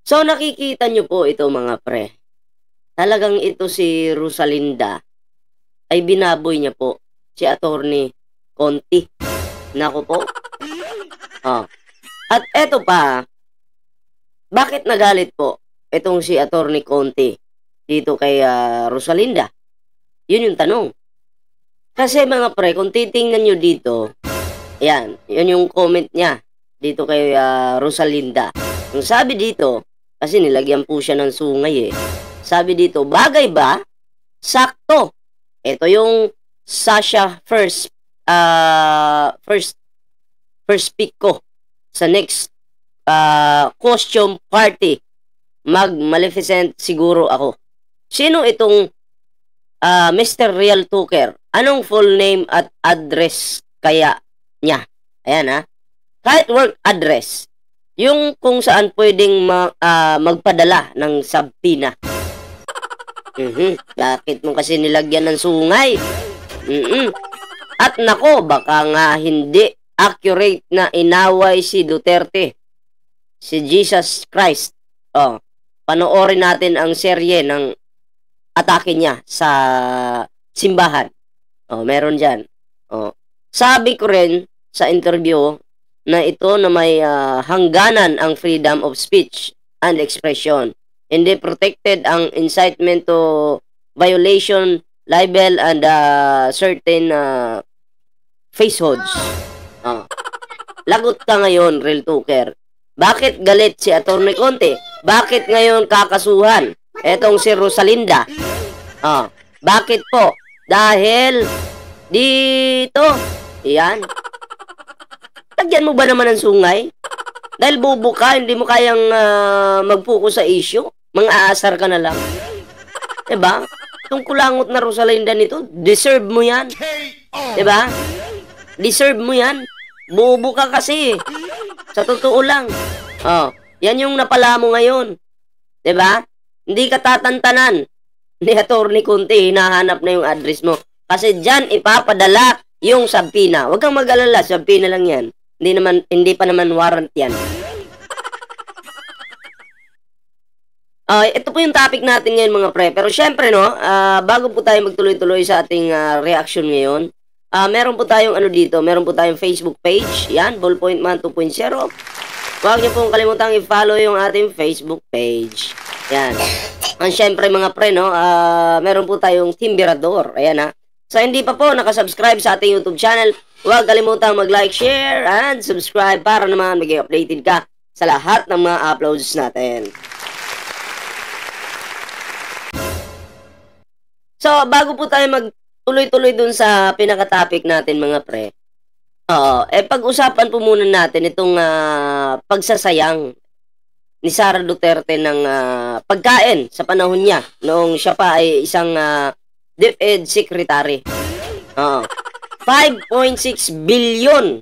So, nakikita nyo po ito mga pre. Talagang ito si Rosalinda ay binaboy niya po si Attorney Conti. Nako po. Oh. At eto pa, bakit nagalit po itong si Attorney Conti dito kay Rosalinda? Yun yung tanong. Kasi mga pre, kung titingnan nyo dito, yan, yun yung comment niya dito kay Rosalinda. Ang sabi dito, kasi nilagyan po siya ng sungay eh. Sabi dito, bagay ba? Sakto. Ito yung Sasha first pick ko sa next costume party. Mag-Maleficent siguro ako. Sino itong Mr. Real Tuker? Anong full name at address kaya niya? Ayan ha. Kahit work address. Yung kung saan pwedeng magpadala ng subpoena. Bakit mo kasi nilagyan ng sungay? At nako, baka nga hindi accurate na inaway si Duterte. Si Jesus Christ. Oh, panoorin natin ang serye ng atake niya sa simbahan. Oh, meron dyan. Oh. Sabi ko rin sa interview na ito na may hangganan ang freedom of speech and expression. Hindi protected ang incitement to violation, libel, and certain falsehoods. Lagot ka ngayon, Real Tuker. Bakit galit si Attorney Conti? Bakit ngayon kakasuhan etong si Rosalinda? Bakit po? Dahil dito, yan. Lagyan mo ba naman ng sungay? Dahil bobo ka, hindi mo kayang mag-focus sa issue? Mang-aasar ka na lang. Diba? Itong kulangot na Rosalinda nito, deserve mo yan. Diba? Deserve mo yan. Bobo ka kasi. Sa totoo lang. Yan yung napala mo ngayon. Diba? Hindi ka tatantanan ni Attorney Conti, hinahanap na yung address mo. Kasi dyan ipapadala yung subpoena. Huwag kang mag-alala, subpoena lang yan. Hindi pa naman warrant yan. Ito po yung topic natin ngayon mga pre. Pero syempre no, bago po tayo magtuloy-tuloy sa ating reaction ngayon, meron po tayong dito, meron po tayong Facebook page. Yan, Ballpoint Man 2.0. Huwag niyo pong kalimutang i-follow yung ating Facebook page. Yan. Ang syempre mga pre no, meron po tayong Timberador. Ayan ha. So hindi pa po nakasubscribe sa ating YouTube channel, huwag kalimutang mag-like, share, and subscribe para naman maging updated ka sa lahat ng mga uploads natin. So, bago po tayo magtuloy-tuloy dun sa pinaka-topic natin mga pre, pag-usapan po muna natin itong pagsasayang ni Sara Duterte ng pagkain sa panahon niya noong siya pa ay isang DepEd Secretary. 5.6 billion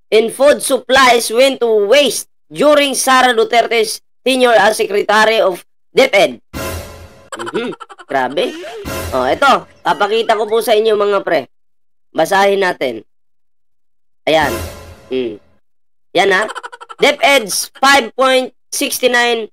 in food supplies went to waste during Sara Duterte's tenure as Secretary of DepEd. Grabe. Ito, papakita ko po sa inyo mga pre. Basahin natin. Ayan. Yan ha. DepEd's 5.69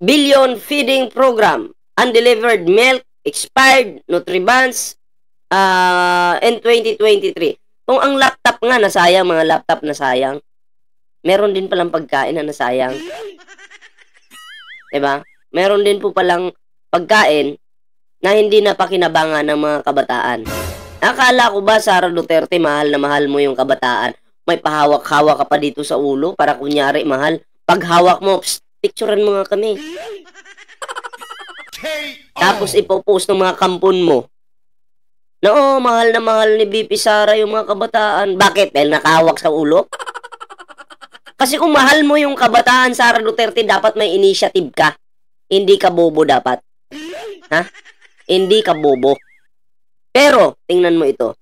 billion feeding program, undelivered milk, expired Nutribans in 2023. Kung ang laptop nga nasayang, mga laptop nasayang, meron din palang pagkain na nasayang. Diba? Meron din po palang pagkain na hindi napakinabangan ng mga kabataan. Akala ko ba, Sara Duterte, mahal na mahal mo yung kabataan? May pahawak-hawak ka pa dito sa ulo para kunyari mahal. Pag hawak mo, picturean mo nga kami. Tapos ipopost ng mga kampon mo na mahal na mahal ni BP Sara yung mga kabataan. Bakit? Dahil nakahawak sa ulo? Kasi kung mahal mo yung kabataan, Sara Duterte, dapat may initiative ka. Hindi ka bobo dapat. Ha? Hindi ka bobo. Pero, tingnan mo ito.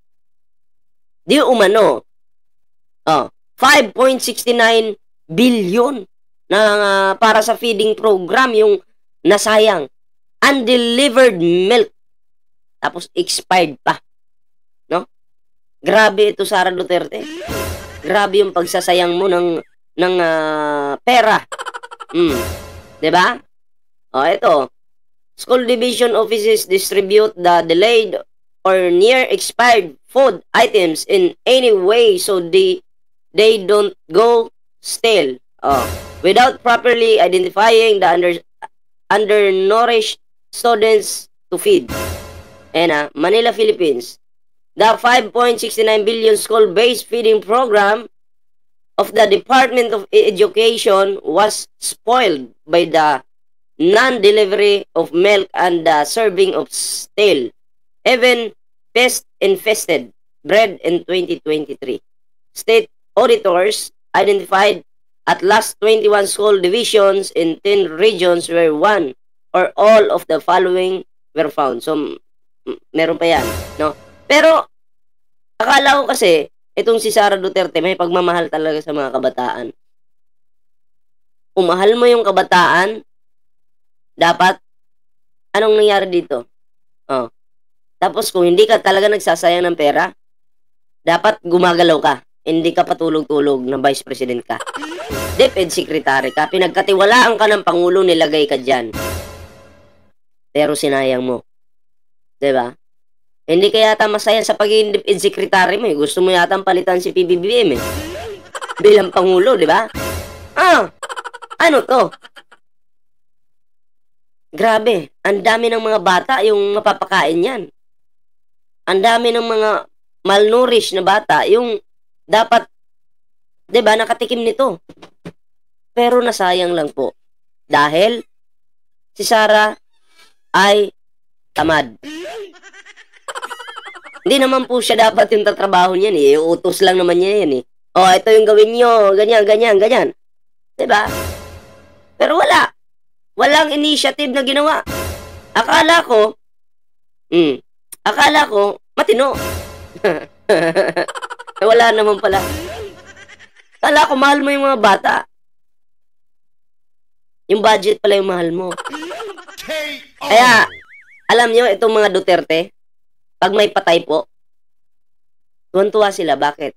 Di umano, 5.69 billion na para sa feeding program yung nasayang. Undelivered milk. Tapos expired pa. No? Grabe ito, Sara Duterte. Grabe yung pagsasayang mo ng pera. 'Di ba? Ito. School division offices distribute the delayed or near expired food items in any way so they don't go stale. Without properly identifying the undernourished students to feed. And Manila, Philippines. The 5.69 billion school-based feeding program of the Department of Education was spoiled by the non-delivery of milk and the serving of stale, even pest-infested bread in 2023. State auditors identified at last 21 school divisions in 10 regions where one or all of the following were found. So, meron pa yan, no? Pero, akala ko kasi, itong si Sara Duterte, may pagmamahal talaga sa mga kabataan. Kung mahal mo yung kabataan, dapat, anong nangyari dito? Tapos, kung hindi ka talaga nagsasayang ng pera, dapat gumagalaw ka. Hindi ka patulog-tulog na Vice President ka. DepEd Secretary ka. Pinagkatiwalaan ka ng Pangulo, nilagay ka dyan. Pero sinayang mo. Diba? Hindi ka yata masaya sa pagiging DepEd Secretary mo. Gusto mo yata palitan si PBBM bilang Pangulo, diba? Ano to? Grabe. Ang dami ng mga bata yung mapapakain yan. Ang dami ng mga malnourished na bata yung dapat, diba, nakatikim nito. Pero nasayang lang po. Dahil si Sara ay tamad. Hindi naman po siya dapat yung tatrabaho niyan eh. Utos lang naman niya yan eh. Ito yung gawin nyo. Ganyan, ganyan, ganyan. Diba? Pero wala. Walang initiative na ginawa. Akala ko, matino. Wala naman pala. Akala ko, mahal mo yung mga bata. Yung budget pala yung mahal mo. Kaya, alam nyo, itong mga Duterte, pag may patay po, tuwan-tuwa sila. Bakit?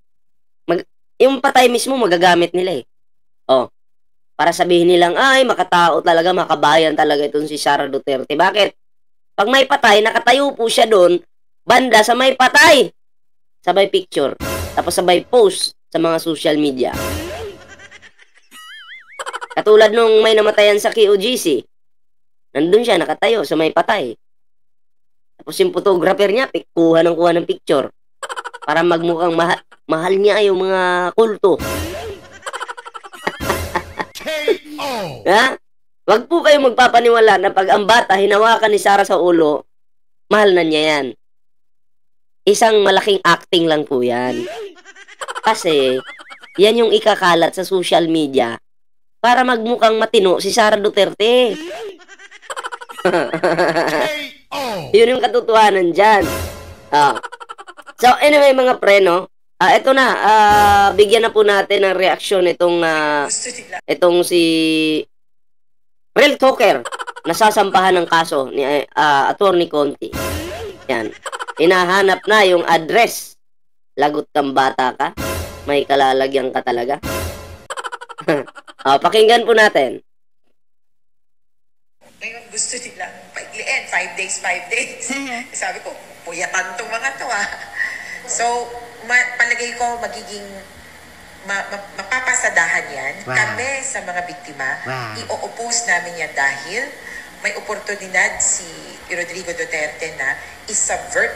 Yung patay mismo, magagamit nila eh. Para sabihin nilang, ay, makatao talaga, makabayan talaga itong si Sara Duterte. Bakit? Pag may patay, nakatayo po siya doon, banda sa may patay. Sabay picture. Tapos sabay post sa mga social media. Katulad nung may namatayan sa QGC. Nandun siya, nakatayo sa may patay. Tapos yung photographer niya, kuha ng picture. Para magmukhang mahal niya yung mga kulto. Ha? Wag po kayong magpapaniwala na pag ang bata hinawakan ni Sara sa ulo, mahal na niya yan. Isang malaking acting lang po yan. Kasi, yan yung ikakalat sa social media para magmukhang matino si Sara Duterte. Yun yung katotohanan dyan. So, anyway mga pre, no? Ito na, bigyan na po natin ng reaksyon itong si Real Talker na sasampahan ng kaso ni Attorney Conti. Yan. Hinahanap na yung address. Lagot kang bata ka. May kalalagyan ka talaga. Pakinggan po natin. Ngayon gusto nila pagliin, 5 days, 5 days. Sabi ko, puyatan tong mga to So, palagay ko magiging mapapasadahan yan. Wow. Kami sa mga biktima, i-oppose namin yan dahil may oportunidad si Rodrigo Duterte na i-subvert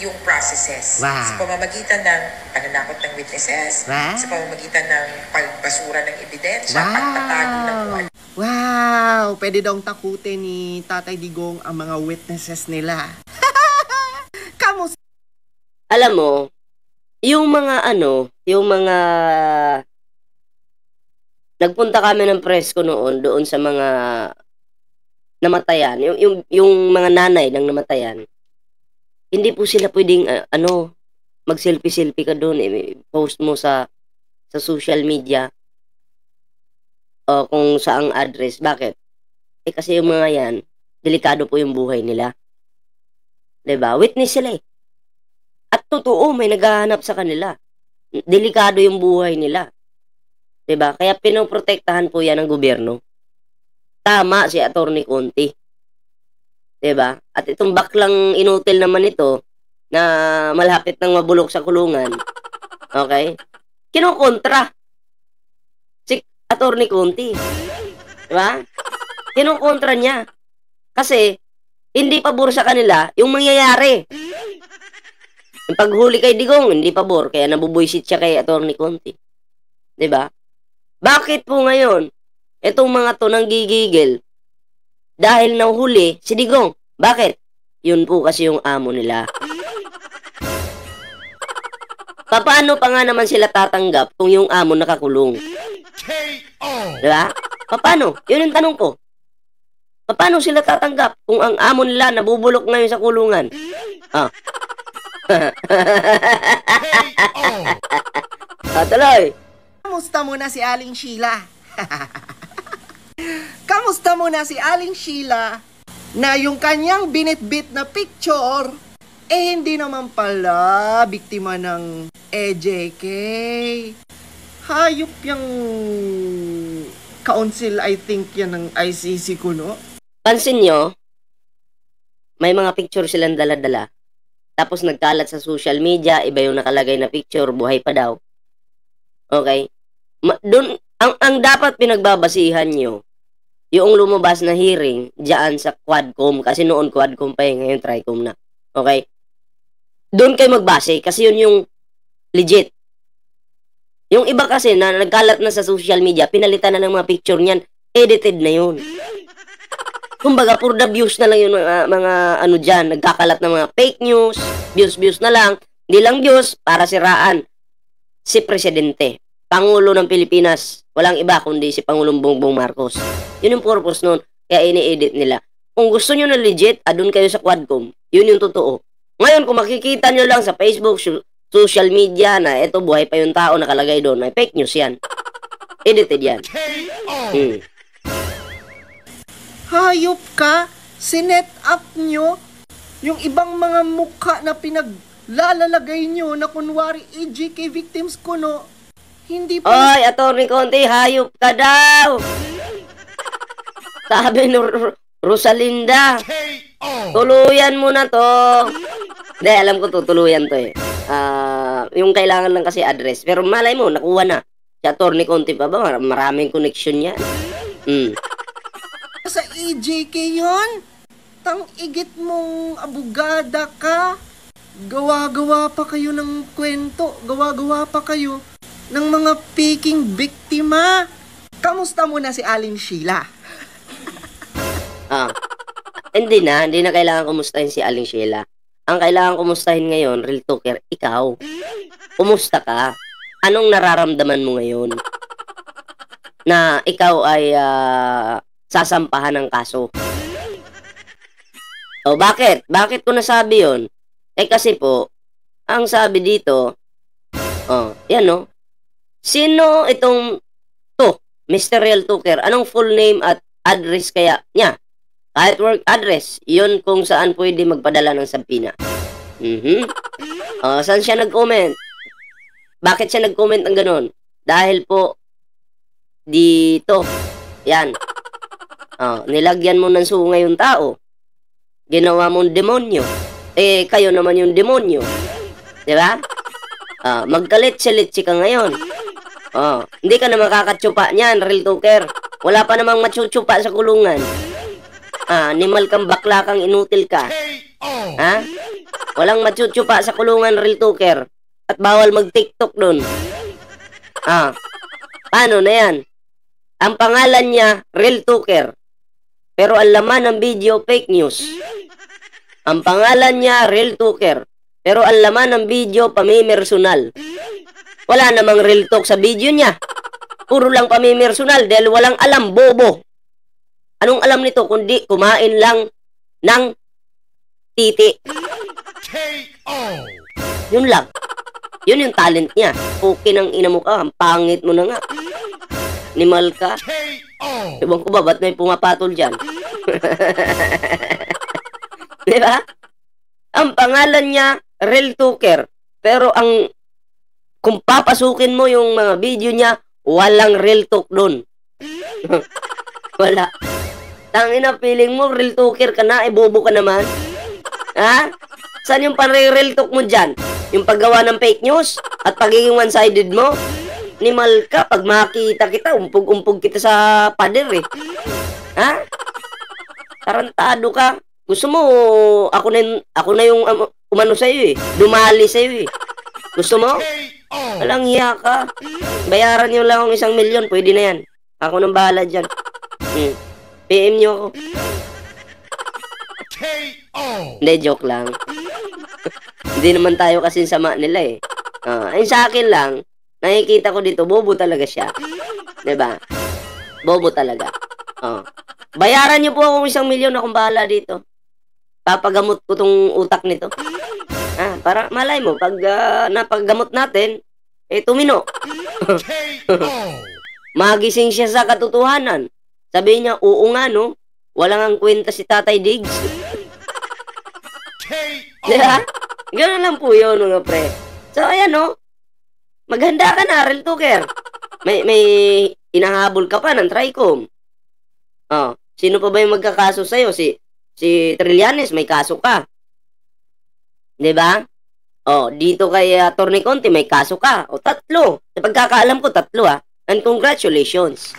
yung processes. Sa pamamagitan ng pananakot ng witnesses, sa pamamagitan ng pagbasura ng ebidensya, pagtatago ng buwan. Wow! Pwede daw takutin ni Tatay Digong ang mga witnesses nila. Kamusta? Alam mo, yung mga nagpunta kami ng presko noon doon sa mga namatayan, yung mga nanay ng namatayan, hindi po sila pwedeng mag-selfie-selfie ka doon, post mo sa social media kung saang address. Bakit? Kasi yung mga yan, delikado po yung buhay nila. 'Di ba? Witness sila eh. At totoo, may naghahanap sa kanila. Delikado yung buhay nila. 'Diba? Kaya pinoprotektahan po yan ng gobyerno. Tama si Atty. Conti. 'Diba? At itong baklang inutil naman ito na malapit nang mabulok sa kulungan, okay? Kinokontra si Atty. Conti. 'Diba? Kinokontra niya. Kasi hindi pabor sa kanila yung mangyayari. Yung paghuli kay Digong, hindi pabor, kaya nabubuisit siya kay Atty. Conti. 'Di ba? Bakit po ngayon itong mga to nanggigigil dahil nahuhuli si Digong? Bakit? Yun po kasi yung amo nila. Paano pa nga naman sila tatanggap kung yung amo nakakulong? 'Di ba? Paano? Yun yung tanong ko. Paano sila tatanggap kung ang amo nila nabubulok ngayon sa kulungan? Ah. Tuloy. Kamusta muna si Aling Sheila? Kamusta muna si Aling Sheila na yung kanyang binitbit na picture hindi naman pala biktima ng EJK. Hayop yung council, I think yan ng ICC kuno. Pansin nyo, may mga picture silang dala-dala. Tapos nagkalat sa social media, iba yung nakalagay na picture, buhay pa daw. Okay? Dun, ang dapat pinagbabasihan nyo, yung lumabas na hearing dyan sa Quadcom, kasi noon Quadcom pa ngayon Tricom na. Okay? Doon kayo magbase, kasi yun yung legit. Yung iba kasi na nagkalat na sa social media, pinalitan na ng mga picture niyan, edited na yun. Kumbaga, for the views na lang yung mga ano dyan, nagkakalat ng mga fake news, views na lang, hindi lang views, para siraan si Presidente, Pangulo ng Pilipinas, walang iba kundi si Pangulong Bongbong Marcos. Yun yung purpose nun, kaya ini-edit nila. Kung gusto nyo na legit, adun kayo sa Quadcom, yun yung totoo. Ngayon, kung makikita nyo lang sa Facebook, social media na eto buhay pa yung tao nakalagay doon, ay fake news yan. Edited yan. Hayop ka, sinet up nyo yung ibang mga mukha na pinaglalalagay nyo na kunwari EJK victims kuno. Hindi pa... Oy, Atty. Conti, hayop ka daw! Sabi ni Rosalinda, tuluyan mo na to. Hindi, alam ko tutuluyan to eh. Yung kailangan lang kasi address. Pero malay mo, nakuha na. Si Atty. Conti pa ba? Maraming connection yan. Sa EJK yon, tang-igit mong abogada ka. Gawa-gawa pa kayo ng kwento. Gawa-gawa pa kayo ng mga faking biktima. Kamusta muna si Aling Sheila? Hindi na kailangan kumustahin si Aling Sheila. Ang kailangan kumustahin ngayon, real talker, ikaw. Kumusta ka? Anong nararamdaman mo ngayon? Na ikaw ay sasampahan ng kaso. O bakit? Bakit ko nasabi yon? Kasi po, ang sabi dito, yan no, sino itong to, Mr. Real Talker? Anong full name at address kaya niya? Kahit work address, yun kung saan pwede magpadala ng sampina. Saan siya nag-comment? Bakit siya nag-comment ng ganun? Dahil po, dito, yan. Nilagyan mo ng sungay yung tao. Ginawa mong demonyo. Kayo naman yung demonyo. Diba? Magkalit-silit ka ngayon. Hindi ka na makakatsupa niyan, Real Talker. Wala pa namang matsupa sa kulungan. Animal kang bakla kang inutil ka. Walang matsupa sa kulungan, Real Talker. At bawal mag-TikTok dun. Paano na yan? Ang pangalan niya, Real Talker. Pero ang laman ng video, fake news. Ang pangalan niya, Real Talker. Pero ang laman ng video, pamimersonal. Wala namang real talk sa video niya. Puro lang pamimersonal dahil walang alam, bobo. Anong alam nito kundi kumain lang ng titi. Yun lang. Yun yung talent niya. Okay ng ina mo ka, ang pangit mo na nga. Animal ka. Ewan ko ba, ba't may pumapatol dyan? Diba? Ang pangalan niya, Real Talker. Pero kung papasukin mo yung mga video niya, Walang real talk dun. Wala. Tangina, feeling mo, real talker ka na, bobo ka naman. Ha? Saan yung pare-real talk mo dyan? Yung paggawa ng fake news? At pagiging one-sided mo? Animal ka, pag makita kita, umpog-umpog kita sa pader eh. Ha? Tarantado ka. Gusto mo, ako na yung umano sa'yo eh. Dumali sa'yo eh. Gusto mo? Walang hiya ka. Bayaran niyo lang akong 1 milyon, pwede na yan. Ako nang bahala dyan. PM niyo ako. Hindi, joke lang. Hindi naman tayo kasi sama nila eh. Ayun sa akin lang, nakikita ko dito, bobo talaga siya. Diba? Bobo talaga. Bayaran niyo po akong 1 milyon, akong bahala dito. Papagamot ko tong utak nito. Para malay mo, pag napaggamot natin, tumino. Magising siya sa katotohanan. Sabihin niya, oo nga no, walang ang kwenta si Tatay Diggs. Diba? Gano'n lang po yun, mga pre. So, ayan no, maghanda ka na, real talker. May inahabol ka pa ng Tricom. Sino pa ba yung magkakaso sa'yo? Si Trillanes, may kaso ka. Diba? Dito kay Atty. Conte, may kaso ka. 3. Sa pagkakaalam ko, 3 And congratulations.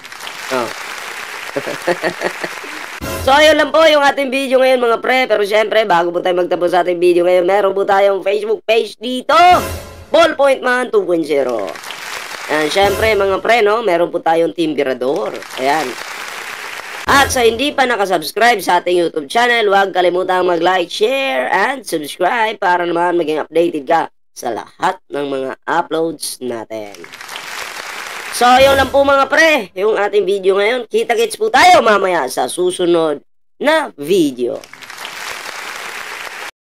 So, ayun lang po yung ating video ngayon, mga pre. Pero syempre, bago po tayo magtapos sa ating video ngayon, meron po tayong Facebook page dito. Ballpoint Man 2.0. Ayan, syempre, mga pre, no? Meron po tayong Team Virador. Ayan. At sa hindi pa nakasubscribe sa ating YouTube channel, huwag kalimutang mag-like, share, and subscribe para naman maging updated ka sa lahat ng mga uploads natin. So, yun lang po mga pre, yung ating video ngayon. Kita-kits po tayo mamaya sa susunod na video.